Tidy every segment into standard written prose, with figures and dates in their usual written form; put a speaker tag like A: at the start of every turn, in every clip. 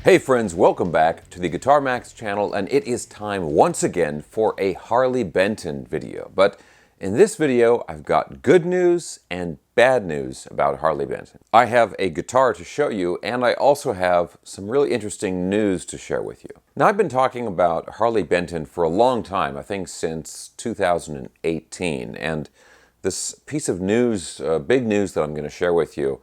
A: Hey friends, welcome back to the Guitar Max channel, and it is time once again for a Harley Benton video. But in this video, I've got good news and bad news about Harley Benton. I have a guitar to show you, and I also have some really interesting news to share with you. Now, I've been talking about Harley Benton for a long time, I think since 2018, and this piece of news, big news that I'm going to share with you,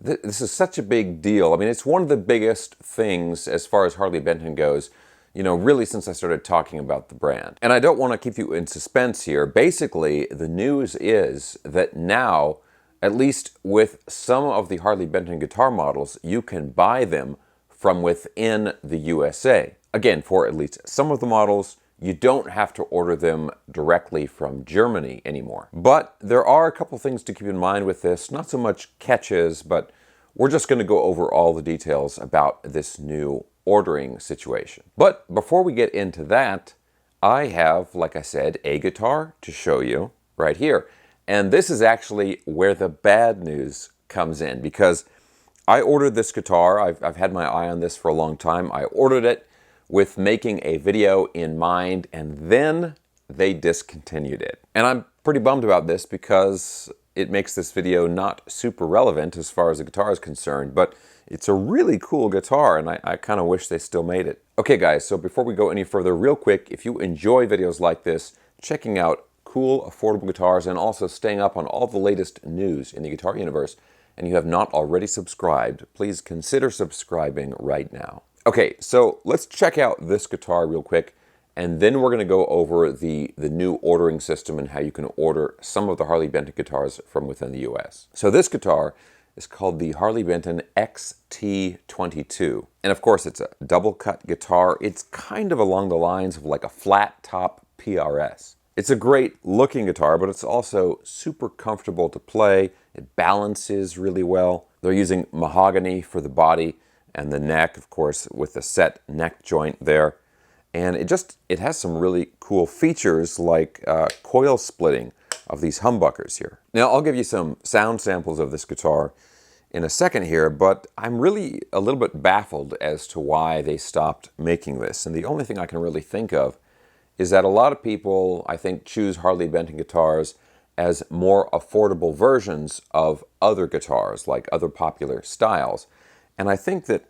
A: this is such a big deal. I mean, it's one of the biggest things as far as Harley Benton goes, you know, really since I started talking about the brand. And I don't want to keep you in suspense here. Basically, the news is that now, at least with some of the Harley Benton guitar models, you can buy them from within the USA. Again, for at least some of the models, you don't have to order them directly from Germany anymore. But there are a couple things to keep in mind with this, not so much catches, but we're just going to go over all the details about this new ordering situation. But before we get into that, I have, like I said, a guitar to show you right here. And this is actually where the bad news comes in, because I ordered this guitar. I've had my eye on this for a long time. I ordered it with making a video in mind, and then they discontinued it. And I'm pretty bummed about this because it makes this video not super relevant as far as the guitar is concerned, but it's a really cool guitar, and I kind of wish they still made it. Okay guys, so before we go any further, real quick, if you enjoy videos like this, checking out cool, affordable guitars, and also staying up on all the latest news in the guitar universe, and you have not already subscribed, please consider subscribing right now. Okay, so let's check out this guitar real quick, and then we're going to go over the new ordering system and how you can order some of the Harley Benton guitars from within the US. So this guitar is called the Harley Benton XT-22. And of course, it's a double cut guitar. It's kind of along the lines of like a flat top PRS. It's a great looking guitar, but it's also super comfortable to play. It balances really well. They're using mahogany for the body and the neck, of course, with the set neck joint there. And it has some really cool features like coil splitting of these humbuckers here. Now, I'll give you some sound samples of this guitar in a second here, but I'm really a little bit baffled as to why they stopped making this. And the only thing I can really think of is that a lot of people, I think, choose Harley Benton guitars as more affordable versions of other guitars, like other popular styles. And I think that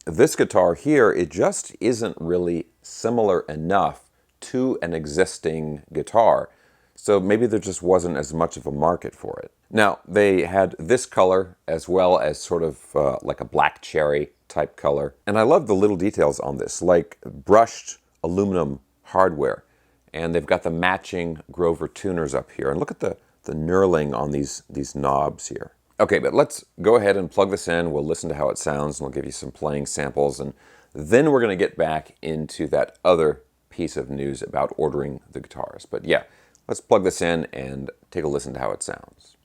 A: this guitar here, it just isn't really similar enough to an existing guitar. So maybe there just wasn't as much of a market for it. Now, they had this color as well as sort of like a black cherry type color. And I love the little details on this, like brushed aluminum hardware. And they've got the matching Grover tuners up here. And look at the knurling on these knobs here. Okay, but let's go ahead and plug this in. We'll listen to how it sounds, and we'll give you some playing samples, and then we're going to get back into that other piece of news about ordering the guitars. But yeah, let's plug this in and take a listen to how it sounds.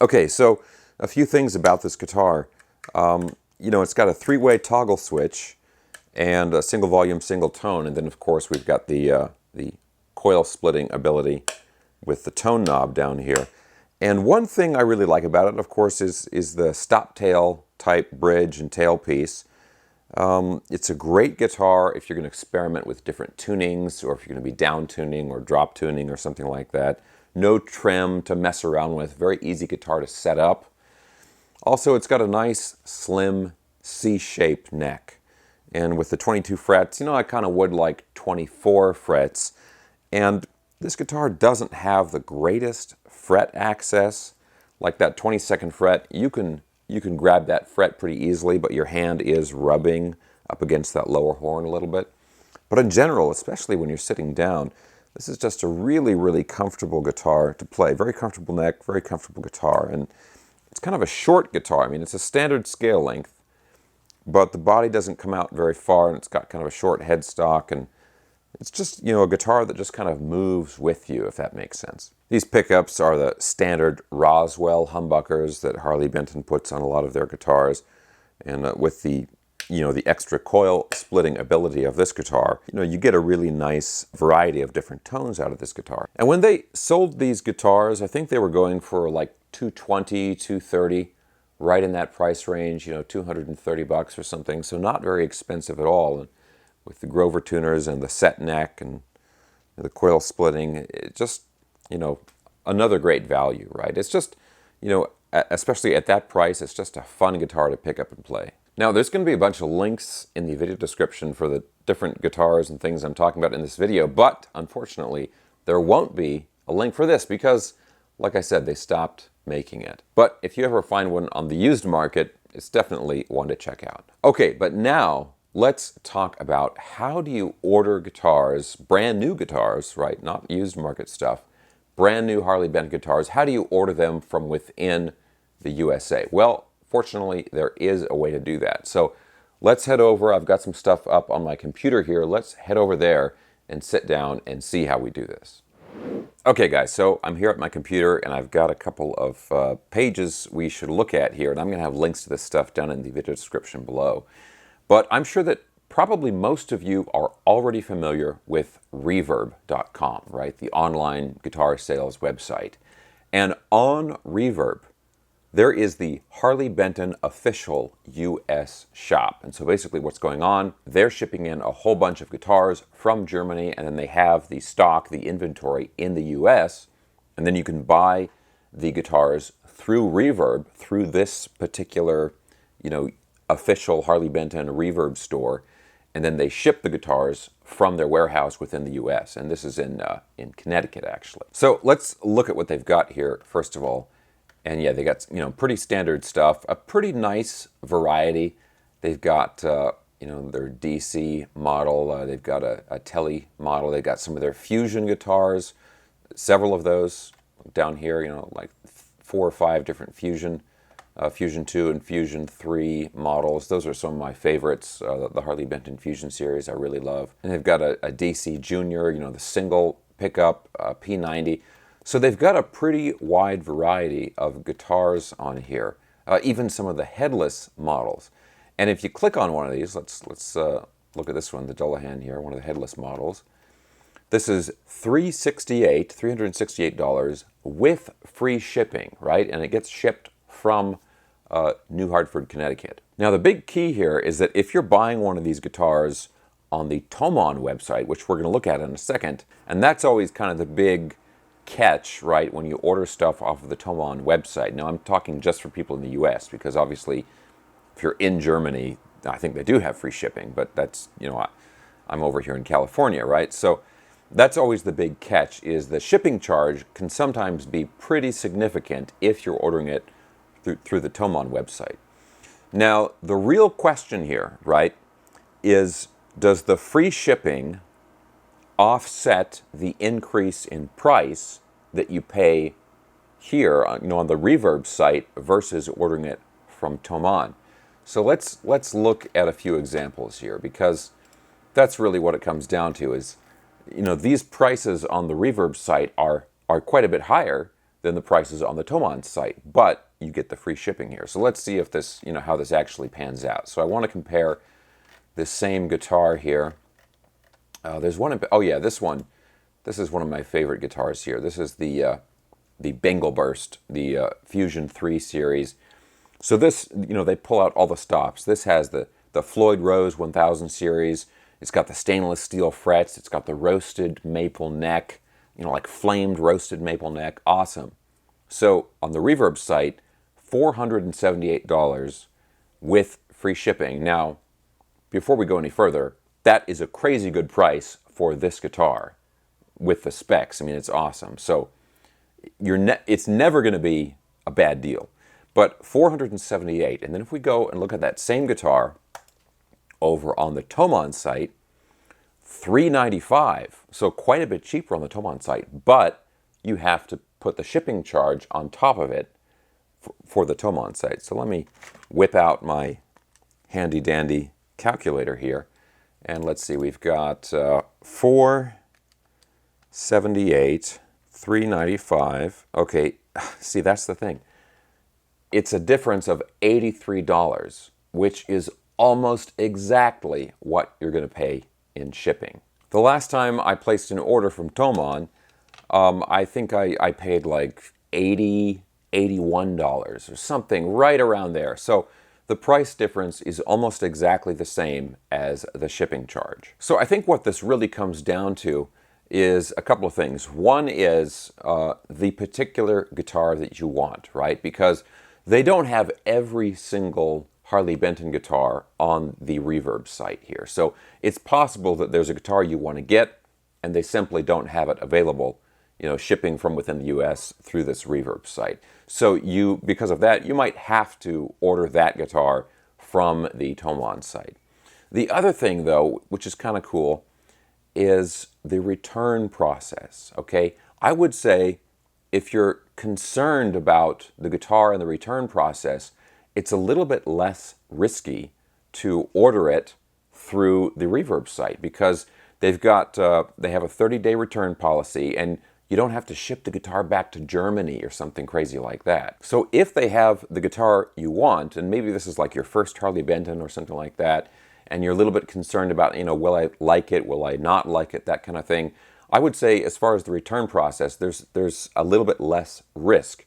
A: Okay, so a few things about this guitar. You know, it's got a three-way toggle switch and a single volume, single tone, and then of course we've got the coil splitting ability with the tone knob down here. And one thing I really like about it, of course, is the stop tail type bridge and tailpiece. It's a great guitar if you're going to experiment with different tunings, or if you're going to be down tuning or drop tuning or something like that. No trim to mess around with. Very easy guitar to set up. Also, it's got a nice, slim, C-shaped neck. And with the 22 frets, you know, I kind of would like 24 frets. And this guitar doesn't have the greatest fret access. Like that 22nd fret, you can grab that fret pretty easily, but your hand is rubbing up against that lower horn a little bit. But in general, especially when you're sitting down, this is just a really, really comfortable guitar to play. Very comfortable neck, very comfortable guitar. And it's kind of a short guitar. I mean, it's a standard scale length, but the body doesn't come out very far, and it's got kind of a short headstock, and it's just, you know, a guitar that just kind of moves with you, if that makes sense. These pickups are the standard Roswell humbuckers that Harley Benton puts on a lot of their guitars, and with the, you know, the extra coil splitting ability of this guitar, you know, you get a really nice variety of different tones out of this guitar. And when they sold these guitars, I think they were going for like $220, $230, right in that price range, you know, $230 or something. So not very expensive at all. And with the Grover tuners and the set neck and the coil splitting, it just, you know, another great value, right? It's just, you know, especially at that price, it's just a fun guitar to pick up and play. Now, there's going to be a bunch of links in the video description for the different guitars and things I'm talking about in this video, but unfortunately, there won't be a link for this because, like I said, they stopped making it. But if you ever find one on the used market, it's definitely one to check out. Okay, but now let's talk about how do you order guitars, brand new guitars, right? Not used market stuff, brand new Harley Benton guitars. How do you order them from within the USA? Well, fortunately, there is a way to do that. So let's head over. I've got some stuff up on my computer here. Let's head over there and sit down and see how we do this. Okay, guys, so I'm here at my computer, and I've got a couple of pages we should look at here, and I'm going to have links to this stuff down in the video description below. But I'm sure that probably most of you are already familiar with Reverb.com, right? The online guitar sales website. And on Reverb, there is the Harley Benton official US shop. And so basically what's going on, they're shipping in a whole bunch of guitars from Germany, and then they have the stock, the inventory in the US, and then you can buy the guitars through Reverb, through this particular, you know, official Harley Benton Reverb store, and then they ship the guitars from their warehouse within the US. And this is in Connecticut, actually. So let's look at what they've got here, first of all. And yeah, they got, you know, pretty standard stuff, a pretty nice variety. They've got, you know, their DC model. They've got a Tele model. They've got some of their Fusion guitars, several of those down here, you know, like 4 or 5 different Fusion, Fusion 2 and Fusion 3 models. Those are some of my favorites, the Harley Benton Fusion series I really love. And they've got a DC Junior, you know, the single pickup, P90. So they've got a pretty wide variety of guitars on here, even some of the headless models. And if you click on one of these, let's look at this one, the Dullahan here, one of the headless models. This is $368 with free shipping, right? And it gets shipped from New Hartford, Connecticut. Now the big key here is that if you're buying one of these guitars on the Thomann website, which we're going to look at in a second, and that's always kind of the big catch, right, when you order stuff off of the Thomann website. Now I'm talking just for people in the US, because obviously if you're in Germany, I think they do have free shipping, but that's, you know, I'm over here in California, right? So that's always the big catch, is the shipping charge can sometimes be pretty significant if you're ordering it through the Thomann website. Now, the real question here, right, is does the free shipping offset the increase in price that you pay here, you know, on the Reverb site versus ordering it from Thomann? So let's look at a few examples here, because that's really what it comes down to is, you know, these prices on the Reverb site are quite a bit higher than the prices on the Thomann site, but you get the free shipping here. So let's see if this, you know, how this actually pans out. So I want to compare this same guitar here. There's one, oh yeah, this one. This is one of my favorite guitars here. This is the Bengal Burst, the Fusion 3 series. So this, you know, they pull out all the stops. This has the Floyd Rose 1000 series. It's got the stainless steel frets. It's got the roasted maple neck, you know, like flamed roasted maple neck. Awesome. So on the Reverb site, $478 with free shipping. Now, before we go any further, that is a crazy good price for this guitar with the specs. I mean, it's awesome. So it's never going to be a bad deal. But $478, and then if we go and look at that same guitar over on the Thomann site, $395. So quite a bit cheaper on the Thomann site, but you have to put the shipping charge on top of it for the Thomann site. So let me whip out my handy dandy calculator here, and let's see, we've got 478, 395. Okay, see, that's the thing. It's a difference of $83, which is almost exactly what you're going to pay in shipping. The last time I placed an order from Thomann, I think I paid like $80, $81 or something right around there. So the price difference is almost exactly the same as the shipping charge. So I think what this really comes down to is a couple of things. One is the particular guitar that you want, right? Because they don't have every single Harley Benton guitar on the Reverb site here. So it's possible that there's a guitar you want to get and they simply don't have it available, you know, shipping from within the US through this Reverb site. So because of that, you might have to order that guitar from the Thomann site. The other thing though, which is kind of cool, is the return process, okay? I would say if you're concerned about the guitar and the return process, it's a little bit less risky to order it through the Reverb site, because they have a 30-day return policy, and you don't have to ship the guitar back to Germany or something crazy like that. So if they have the guitar you want, and maybe this is like your first Harley Benton or something like that, and you're a little bit concerned about, you know, will I like it, will I not like it, that kind of thing, I would say as far as the return process, there's a little bit less risk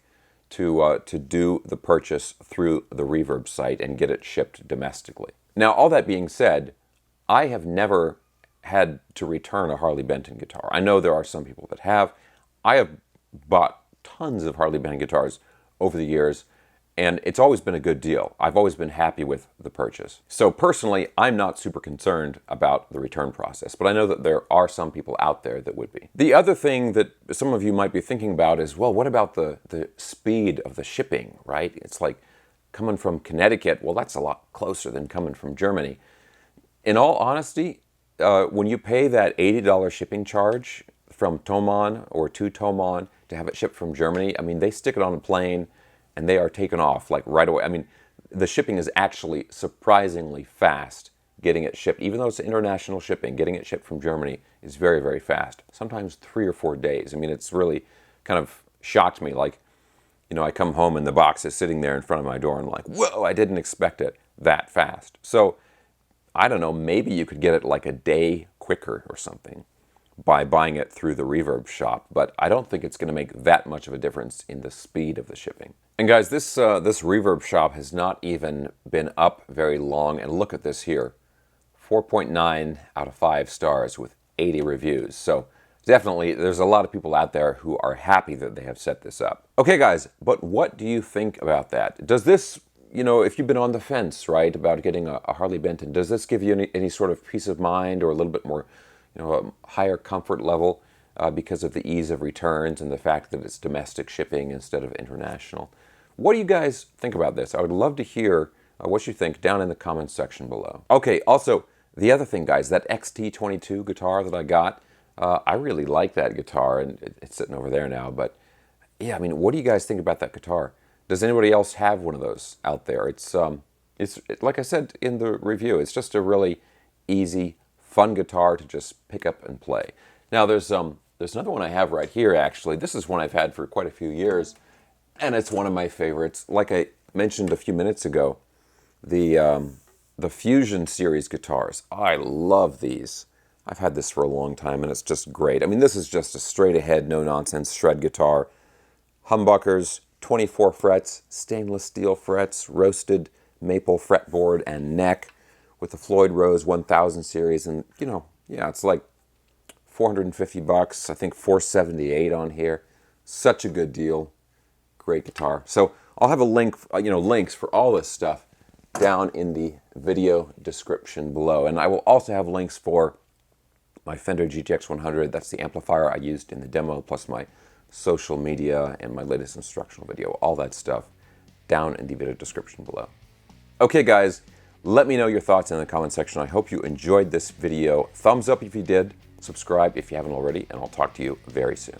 A: to do the purchase through the Reverb site and get it shipped domestically. Now, all that being said, I have never had to return a Harley Benton guitar. I know there are some people that have. I have bought tons of Harley Benton guitars over the years, and it's always been a good deal. I've always been happy with the purchase. So personally, I'm not super concerned about the return process, but I know that there are some people out there that would be. The other thing that some of you might be thinking about is, well, what about the speed of the shipping, right? It's like coming from Connecticut, well, that's a lot closer than coming from Germany. In all honesty, when you pay that $80 shipping charge from Thomann or to Thomann to have it shipped from Germany, I mean, they stick it on a plane and they are taken off like right away. I mean, the shipping is actually surprisingly fast getting it shipped. Even though it's international shipping, getting it shipped from Germany is very, very fast. Sometimes 3 or 4 days. I mean, it's really kind of shocked me. Like, you know, I come home and the box is sitting there in front of my door and I'm like, whoa, I didn't expect it that fast. So I don't know, maybe you could get it like a day quicker or something by buying it through the Reverb shop, but I don't think it's going to make that much of a difference in the speed of the shipping. And guys, this Reverb shop has not even been up very long, and look at this here. 4.9 out of 5 stars with 80 reviews. So definitely, there's a lot of people out there who are happy that they have set this up. Okay, guys, but what do you think about that? Does this, you know, if you've been on the fence, right, about getting a Harley Benton, does this give you any sort of peace of mind or a little bit more, you know, a higher comfort level because of the ease of returns and the fact that it's domestic shipping instead of international? What do you guys think about this? I would love to hear what you think down in the comments section below. Okay, also, the other thing, guys, that XT-22 guitar that I got, I really like that guitar, and it's sitting over there now, but yeah, I mean, what do you guys think about that guitar? Does anybody else have one of those out there? It's like I said in the review, it's just a really easy, fun guitar to just pick up and play. Now, there's another one I have right here, actually. This is one I've had for quite a few years, and it's one of my favorites. Like I mentioned a few minutes ago, the Fusion series guitars. I love these. I've had this for a long time, and it's just great. I mean, this is just a straight-ahead, no-nonsense shred guitar. Humbuckers, 24 frets, stainless steel frets, roasted maple fretboard and neck with the Floyd Rose 1000 series. And, you know, yeah, it's like $450. I think $478 on here. Such a good deal. Great guitar. So I'll have a link, links for all this stuff down in the video description below. And I will also have links for my Fender GTX 100. That's the amplifier I used in the demo, plus my social media and my latest instructional video. All that stuff down in the video description below. Okay, guys, let me know your thoughts in the comment section. I hope you enjoyed this video. Thumbs up if you did. Subscribe if you haven't already, and I'll talk to you very soon.